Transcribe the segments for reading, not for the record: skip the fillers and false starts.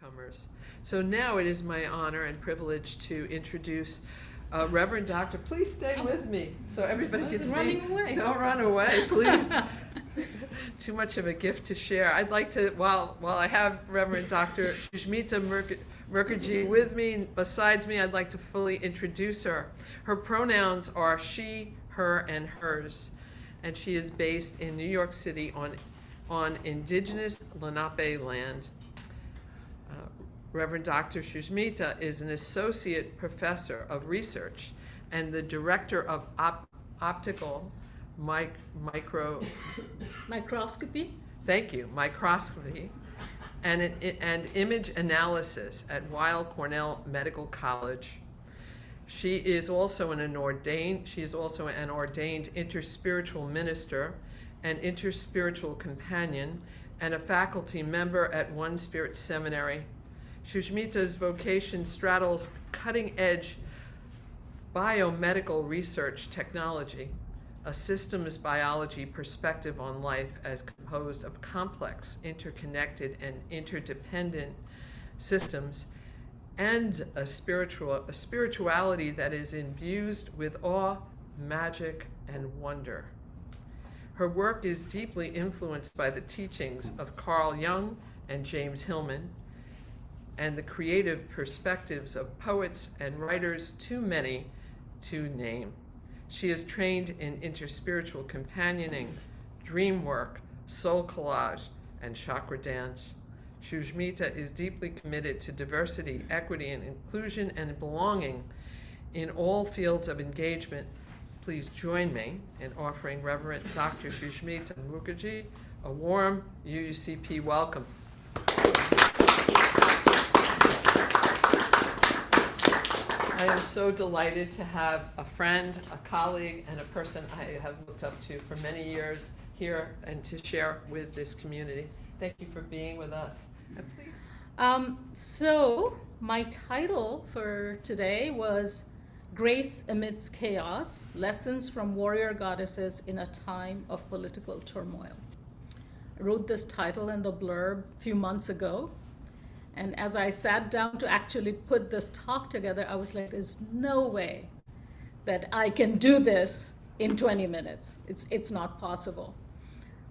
newcomers. So now it is my honor and privilege to introduce Reverend Doctor. Please stay with me so everybody can see. Running away. Don't run away, please. Too much of a gift to share. I'd like to, while I have Reverend Dr. Sushmita Mukherjee with me, besides me, I'd like to fully introduce her. Her pronouns are she, her, and hers, and she is based in New York City on indigenous Lenape land. Reverend Dr. Sushmita is an associate professor of research and the director of optical microscopy. Thank you, microscopy and image analysis at Weill Cornell Medical College. She is also an ordained interspiritual minister, an interspiritual companion, and a faculty member at One Spirit Seminary. Sushmita's vocation straddles cutting-edge biomedical research technology, a systems biology perspective on life as composed of complex, interconnected, and interdependent systems, and a spirituality that is infused with awe, magic, and wonder. Her work is deeply influenced by the teachings of Carl Jung and James Hillman, and the creative perspectives of poets and writers too many to name. She is trained in interspiritual companioning, dream work, soul collage, and chakra dance. Sushmita is deeply committed to diversity, equity, and inclusion and belonging in all fields of engagement. Please join me in offering Reverend Dr. Sushmita Mukherjee a warm UUCP welcome. I am so delighted to have a friend, a colleague, and a person I have looked up to for many years here and to share with this community. Thank you for being with us. And please. So my title for today was Grace Amidst Chaos, Lessons from Warrior Goddesses in a Time of Political Turmoil. I wrote this title in the blurb a few months ago. And as I sat down to actually put this talk together, I was like, there's no way that I can do this in 20 minutes. It's not possible.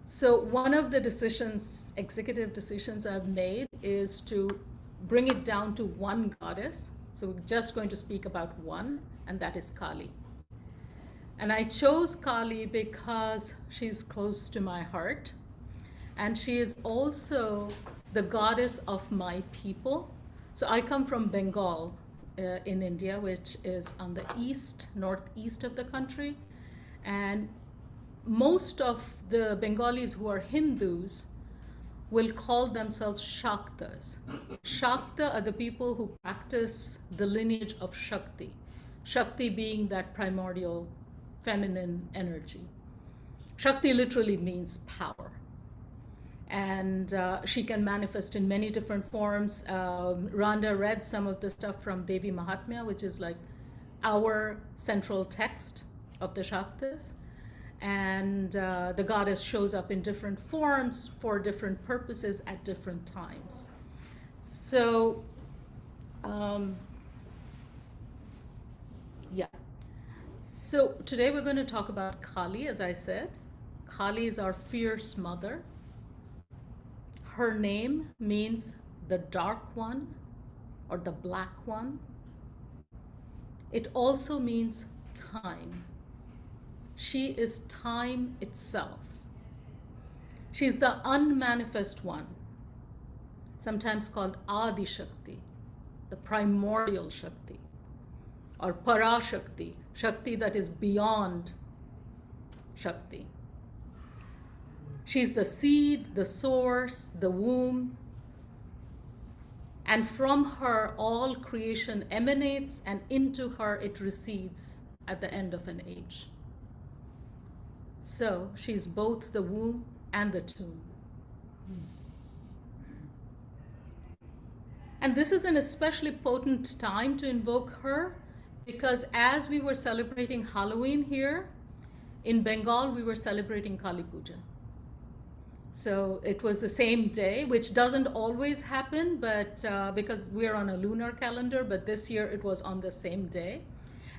So one of the decisions, executive decisions I've made is to bring it down to one goddess. So we're just going to speak about one, and that is Kali. And I chose Kali because she's close to my heart. And she is also the goddess of my people. So I come from Bengal in India, which is on the northeast of the country. And most of the Bengalis who are Hindus will call themselves Shaktas. Shakta are the people who practice the lineage of Shakti. Shakti being that primordial feminine energy. Shakti literally means power. And she can manifest in many different forms. Rhonda read some of the stuff from Devi Mahatmya, which is like our central text of the Shaktas. And the goddess shows up in different forms for different purposes at different times. So, So today we're going to talk about Kali, as I said. Kali is our fierce mother. Her name means the dark one or the black one. It also means time. She is time itself. She's the unmanifest one, sometimes called Adi Shakti, the primordial Shakti, or Para Shakti, Shakti that is beyond Shakti. She's the seed, the source, the womb. And from her, all creation emanates, and into her it recedes at the end of an age. So she's both the womb and the tomb. And this is an especially potent time to invoke her, because as we were celebrating Halloween here, in Bengal, we were celebrating Kali Puja. So it was the same day, which doesn't always happen, but because we're on a lunar calendar, but this year it was on the same day.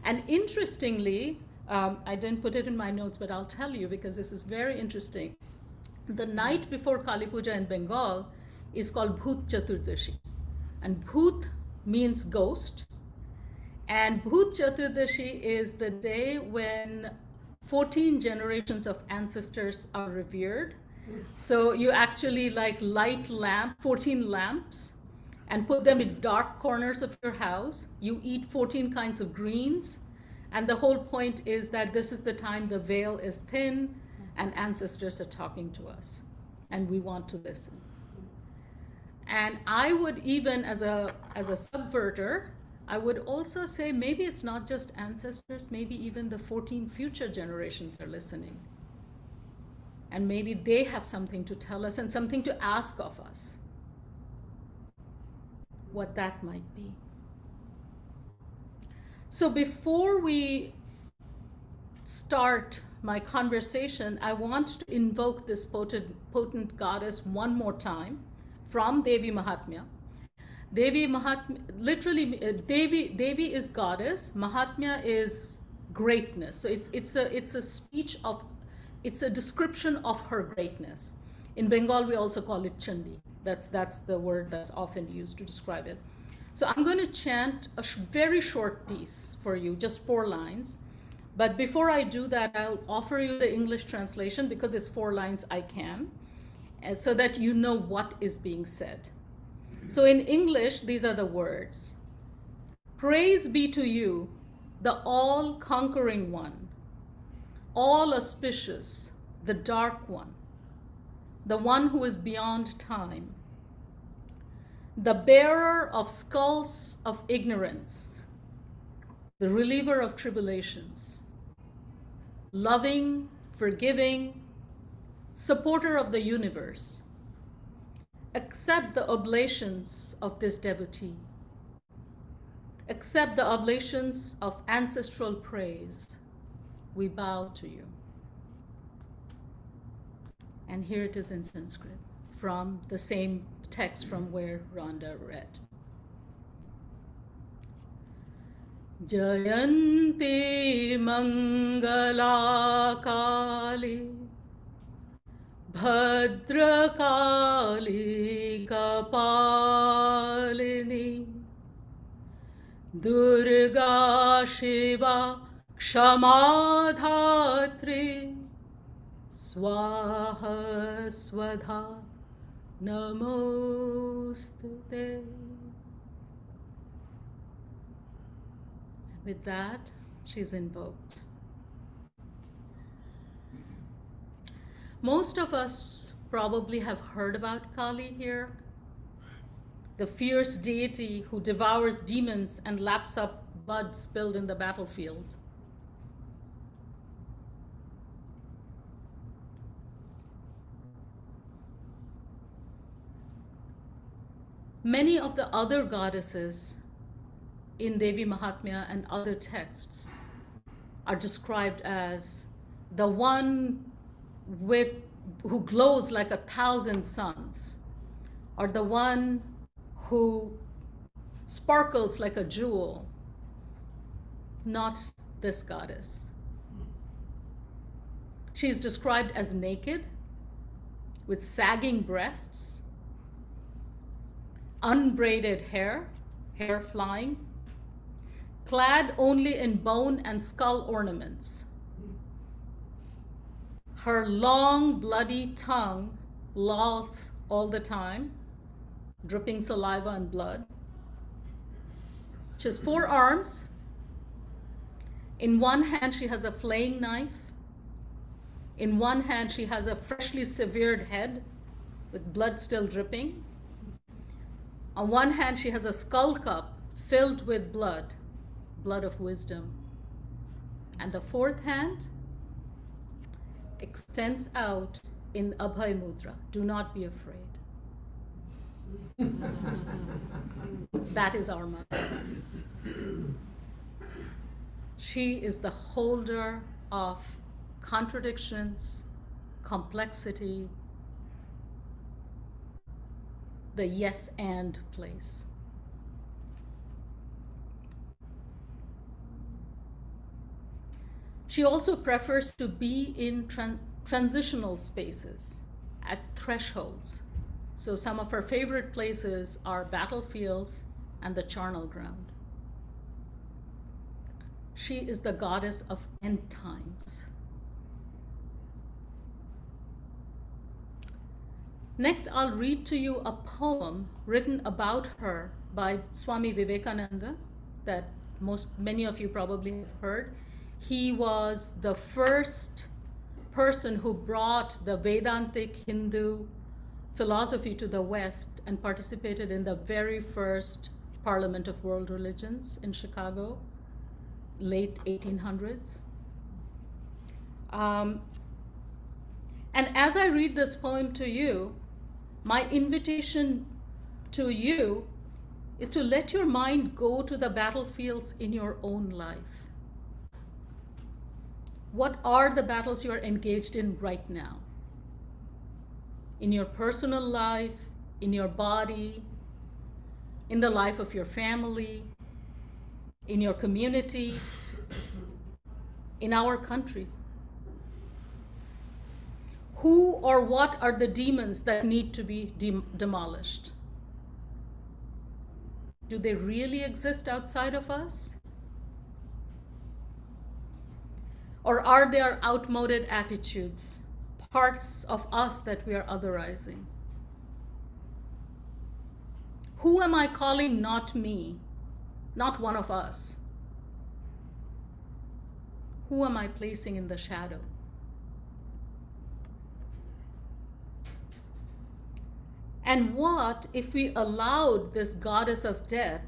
And interestingly, I didn't put it in my notes, but I'll tell you because this is very interesting. The night before Kali Puja in Bengal is called Bhut Chaturdashi. And Bhut means ghost. And Bhut Chaturdashi is the day when 14 generations of ancestors are revered. So you actually like light 14 lamps, and put them in dark corners of your house. You eat 14 kinds of greens. And the whole point is that this is the time the veil is thin and ancestors are talking to us. And we want to listen. And I would even, as a subverter, I would also say maybe it's not just ancestors, maybe even the 14 future generations are listening. And maybe they have something to tell us and something to ask of us. What that might be. So before we start my conversation, I want to invoke this potent goddess one more time from Devi Mahatmya. Devi Mahatmya, literally, Devi is goddess. Mahatmya is greatness. So it's a speech of, it's a description of her greatness. In Bengal, we also call it Chandi. That's the word that's often used to describe it. So I'm going to chant a very short piece for you, just 4 lines. But before I do that, I'll offer you the English translation because it's 4 lines I can, and so that you know what is being said. So in English, these are the words. Praise be to you, the all-conquering one, all-auspicious, the dark one, the one who is beyond time, the bearer of skulls of ignorance, the reliever of tribulations, loving, forgiving, supporter of the universe. Accept the oblations of this devotee. Accept the oblations of ancestral praise. We bow to you. And here it is in Sanskrit, from the same text from where Rhonda read. Jayanti Mangala Kali Bhadra Kali Kapalini Durga Shiva Kshamadhatri Swaha Swadha Namostute. With that, she's invoked. Most of us probably have heard about Kali here, the fierce deity who devours demons and laps up blood spilled in the battlefield. Many of the other goddesses in Devi Mahatmya and other texts are described as the one who glows like 1,000 suns, or the one who sparkles like a jewel. Not this goddess. She's described as naked, with sagging breasts, unbraided hair flying, clad only in bone and skull ornaments. Her long, bloody tongue lolls all the time, dripping saliva and blood. She has 4 arms. In one hand, she has a flaying knife. In one hand, she has a freshly severed head with blood still dripping. On one hand, she has a skull cup filled with blood of wisdom. And the 4th hand extends out in Abhay Mudra. Do not be afraid. That is our mother. She is the holder of contradictions, complexity, the yes and place. She also prefers to be in transitional spaces, at thresholds. So some of her favorite places are battlefields and the charnel ground. She is the goddess of end times. Next, I'll read to you a poem written about her by Swami Vivekananda that many of you probably have heard. He was the first person who brought the Vedantic Hindu philosophy to the West and participated in the very first Parliament of World Religions in Chicago, late 1800s. And as I read this poem to you, my invitation to you is to let your mind go to the battlefields in your own life. What are the battles you are engaged in right now? In your personal life, in your body, in the life of your family, in your community, in our country. Who or what are the demons that need to be demolished? Do they really exist outside of us? Or are there outmoded attitudes, parts of us that we are otherizing? Who am I calling not me, not one of us? Who am I placing in the shadow? And what if we allowed this goddess of death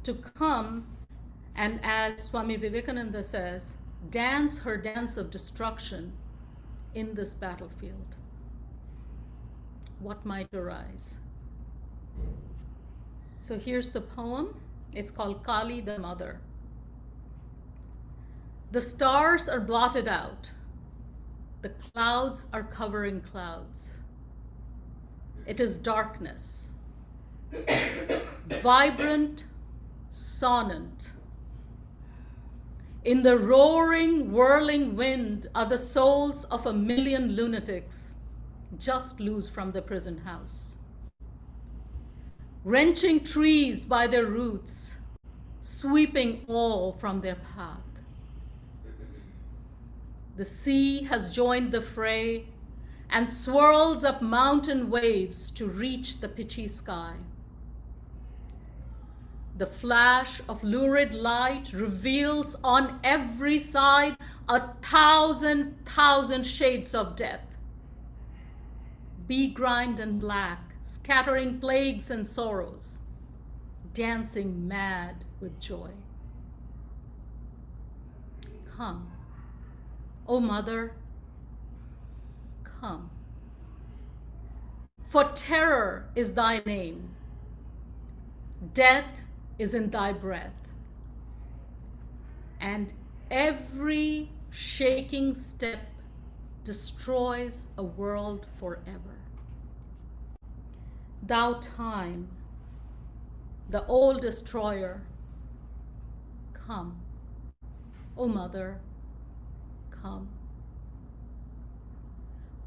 to come and, as Swami Vivekananda says, dance her dance of destruction in this battlefield? What might arise? So here's the poem. It's called Kali the Mother. The stars are blotted out. The clouds are covering clouds. It is darkness, vibrant, sonant. In the roaring, whirling wind are the souls of 1,000,000 lunatics just loose from the prison house, wrenching trees by their roots, sweeping all from their path. The sea has joined the fray and swirls up mountain waves to reach the pitchy sky. The flash of lurid light reveals on every side 1,000,000 shades of death, begrimed and black, scattering plagues and sorrows, dancing mad with joy. Come, O Mother, come. For terror is thy name. Death is in thy breath. And every shaking step destroys a world forever. Thou time, the old destroyer, come. O Mother, come.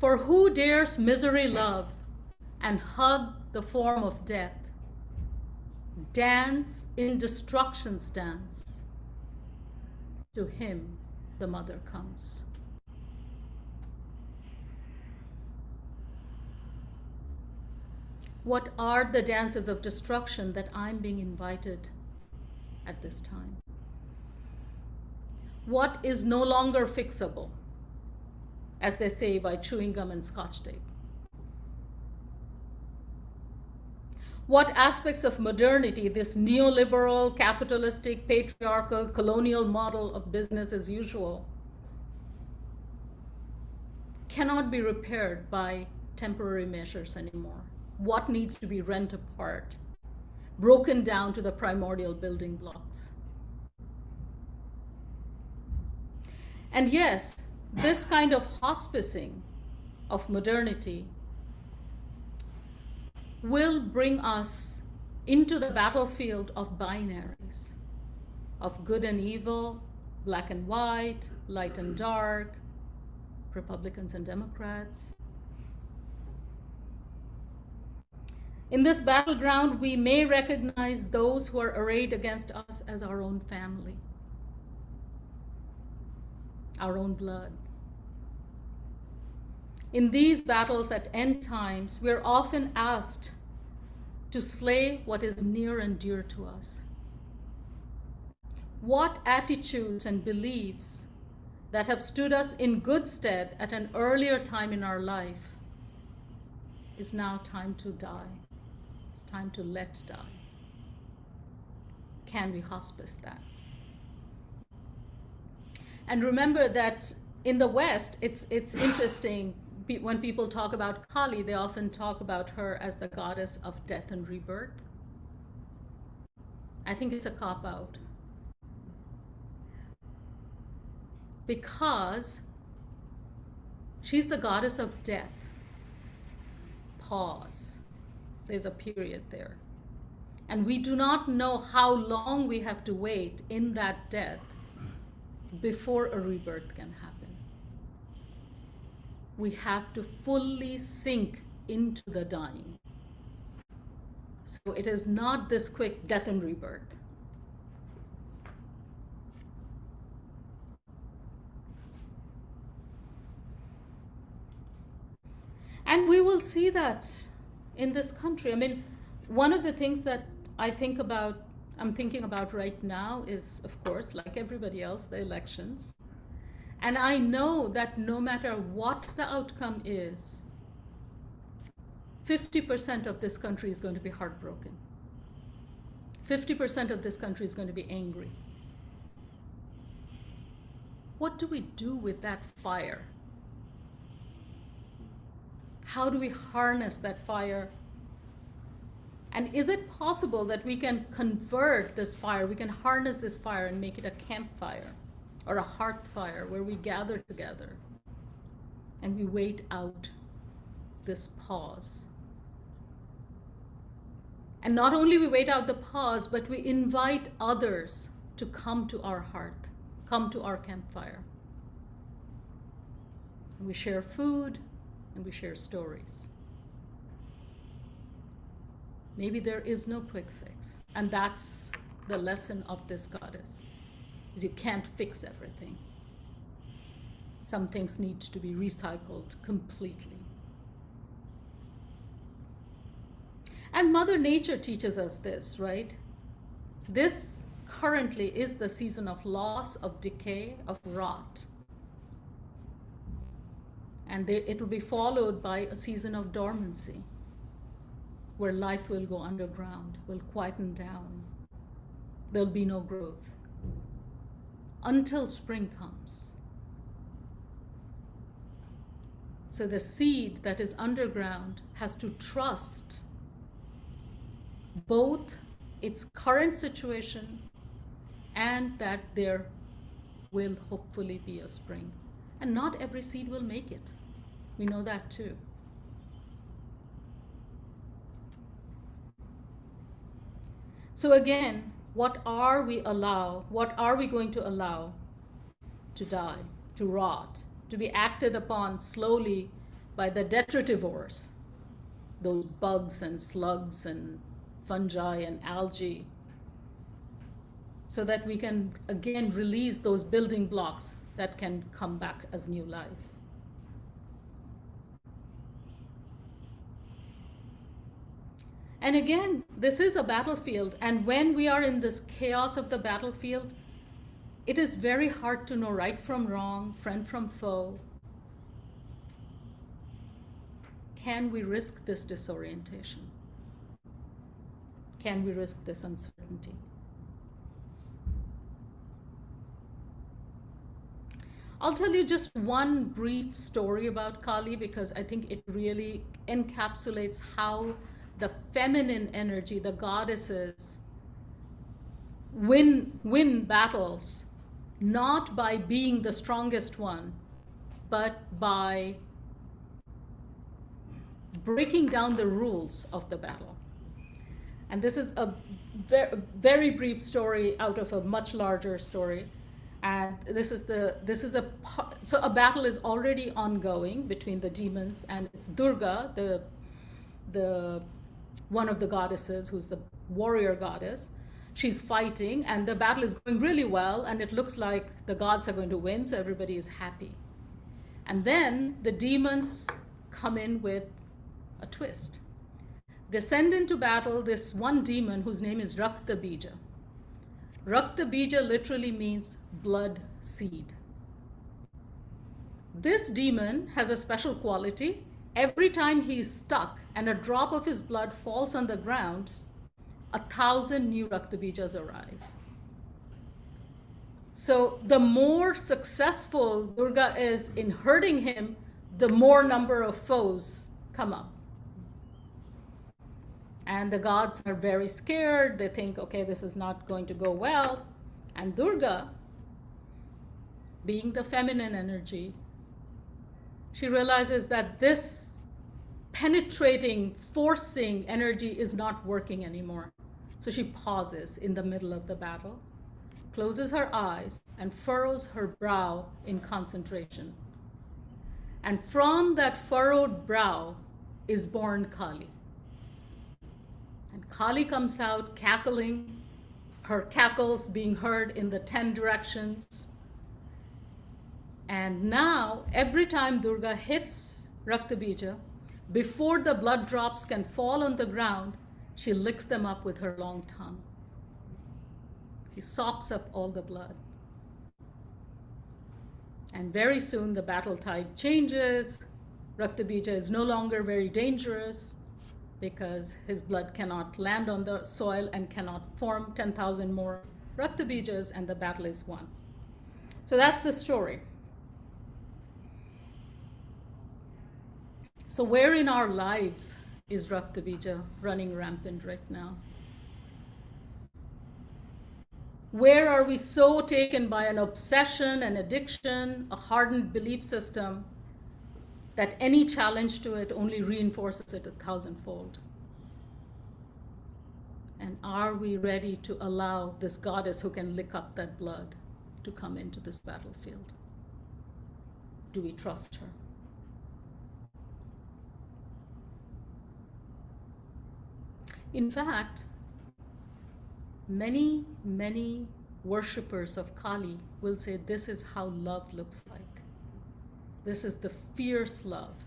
For who dares misery love and hug the form of death? Dance in destruction's dance. To him the mother comes. What are the dances of destruction that I'm being invited at this time? What is no longer fixable, as they say, by chewing gum and Scotch tape? What aspects of modernity, this neoliberal, capitalistic, patriarchal, colonial model of business as usual, cannot be repaired by temporary measures anymore? What needs to be rent apart, broken down to the primordial building blocks? And yes, this kind of hospicing of modernity will bring us into the battlefield of binaries, of good and evil, black and white, light and dark, Republicans and Democrats. In this battleground, we may recognize those who are arrayed against us as our own family, our own blood. In these battles at end times, we're often asked to slay what is near and dear to us. What attitudes and beliefs that have stood us in good stead at an earlier time in our life is now time to die. It's time to let die. Can we hospice that? And remember that in the West, it's interesting, when people talk about Kali, they often talk about her as the goddess of death and rebirth. I think it's a cop-out. Because she's the goddess of death. Pause. There's a period there. And we do not know how long we have to wait in that death before a rebirth can happen. We have to fully sink into the dying. So it is not this quick death and rebirth. And we will see that in this country. I mean, one of the things that I'm thinking about right now is, of course, like everybody else, the elections. And I know that no matter what the outcome is, 50% of this country is going to be heartbroken. 50% of this country is going to be angry. What do we do with that fire? How do we harness that fire? And is it possible that we can convert this fire, we can harness this fire and make it a campfire or a hearth fire where we gather together and we wait out this pause? And not only we wait out the pause, but we invite others to come to our hearth, come to our campfire. And we share food and we share stories. Maybe there is no quick fix. And that's the lesson of this goddess, is you can't fix everything. Some things need to be recycled completely. And Mother Nature teaches us this, right? This currently is the season of loss, of decay, of rot. And it will be followed by a season of dormancy, where life will go underground, will quieten down. There'll be no growth until spring comes. So the seed that is underground has to trust both its current situation and that there will hopefully be a spring. And not every seed will make it. We know that too. So again, what are we going to allow to die, to rot, to be acted upon slowly by the detritivores, those bugs and slugs and fungi and algae, so that we can again release those building blocks that can come back as new life? And again, this is a battlefield, and when we are in this chaos of the battlefield, it is very hard to know right from wrong, friend from foe. Can we risk this disorientation? Can we risk this uncertainty? I'll tell you just one brief story about Kali, because I think it really encapsulates how the feminine energy, the goddesses, win battles, not by being the strongest one, but by breaking down the rules of the battle. And this is a very brief story out of a much larger story. And so a battle is already ongoing between the demons, and it's Durga, the one of the goddesses, who's the warrior goddess. She's fighting, and the battle is going really well, and it looks like the gods are going to win, so everybody is happy. And then the demons come in with a twist. They send into battle this one demon whose name is Rakta Bija. Rakta Bija literally means blood seed. This demon has a special quality. Every time he's stuck and a drop of his blood falls on the ground, 1,000 new Rakta Bijas arrive. So the more successful Durga is in hurting him, the more number of foes come up. And the gods are very scared. They think, okay, this is not going to go well. And Durga, being the feminine energy, she realizes that this penetrating, forcing energy is not working anymore. So she pauses in the middle of the battle, closes her eyes, and furrows her brow in concentration. And from that furrowed brow is born Kali. And Kali comes out cackling, her cackles being heard in the 10 directions. And now, every time Durga hits Rakta Bija, before the blood drops can fall on the ground, she licks them up with her long tongue. She sops up all the blood. And very soon the battle tide changes. Rakta Bija is no longer very dangerous because his blood cannot land on the soil and cannot form 10,000 more Rakta Bijas, and the battle is won. So that's the story. So where in our lives is Rakta Bija running rampant right now? Where are we so taken by an obsession, an addiction, a hardened belief system that any challenge to it only reinforces it 1,000-fold? And are we ready to allow this goddess who can lick up that blood to come into this battlefield? Do we trust her? In fact, many, many worshippers of Kali will say this is how love looks like. This is the fierce love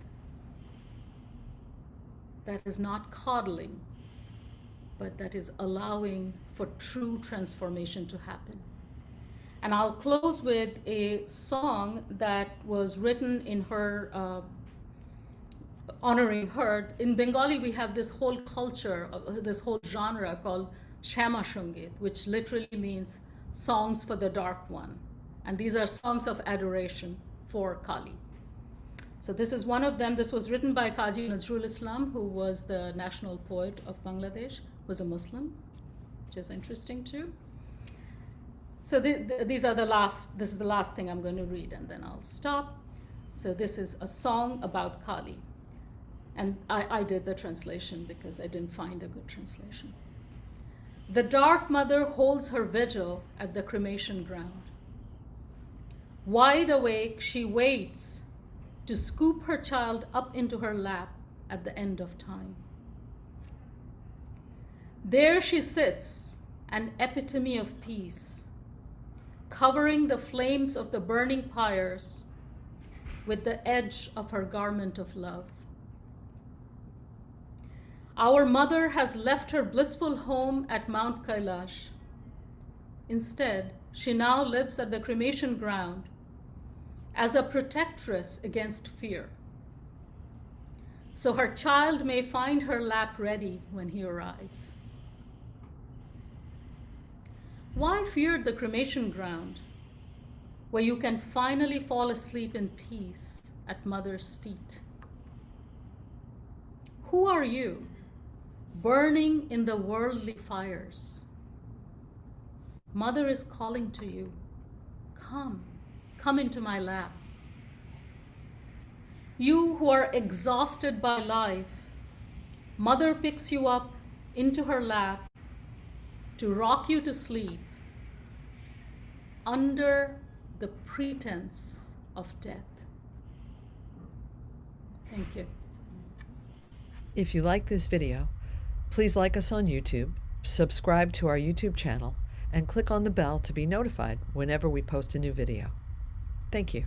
that is not coddling, but that is allowing for true transformation to happen. And I'll close with a song that was written in her, honoring her. In Bengali, we have this whole culture, this whole genre called Shama Shungit, which literally means songs for the dark one. And these are songs of adoration for Kali. So this is one of them. This was written by Kazi Nazrul Islam, who was the national poet of Bangladesh, was a Muslim, which is interesting too. So these are this is the last thing I'm going to read, and then I'll stop. So this is a song about Kali. And I did the translation because I didn't find a good translation. The dark mother holds her vigil at the cremation ground. Wide awake, she waits to scoop her child up into her lap at the end of time. There she sits, an epitome of peace, covering the flames of the burning pyres with the edge of her garment of love. Our mother has left her blissful home at Mount Kailash. Instead, she now lives at the cremation ground as a protectress against fear, so her child may find her lap ready when he arrives. Why fear the cremation ground, where you can finally fall asleep in peace at mother's feet? Who are you, burning in the worldly fires? Mother is calling to you. Come into my lap. You who are exhausted by life, Mother picks you up into her lap to rock you to sleep under the pretense of death. Thank you. If you like this video, please like us on YouTube, subscribe to our YouTube channel, and click on the bell to be notified whenever we post a new video. Thank you.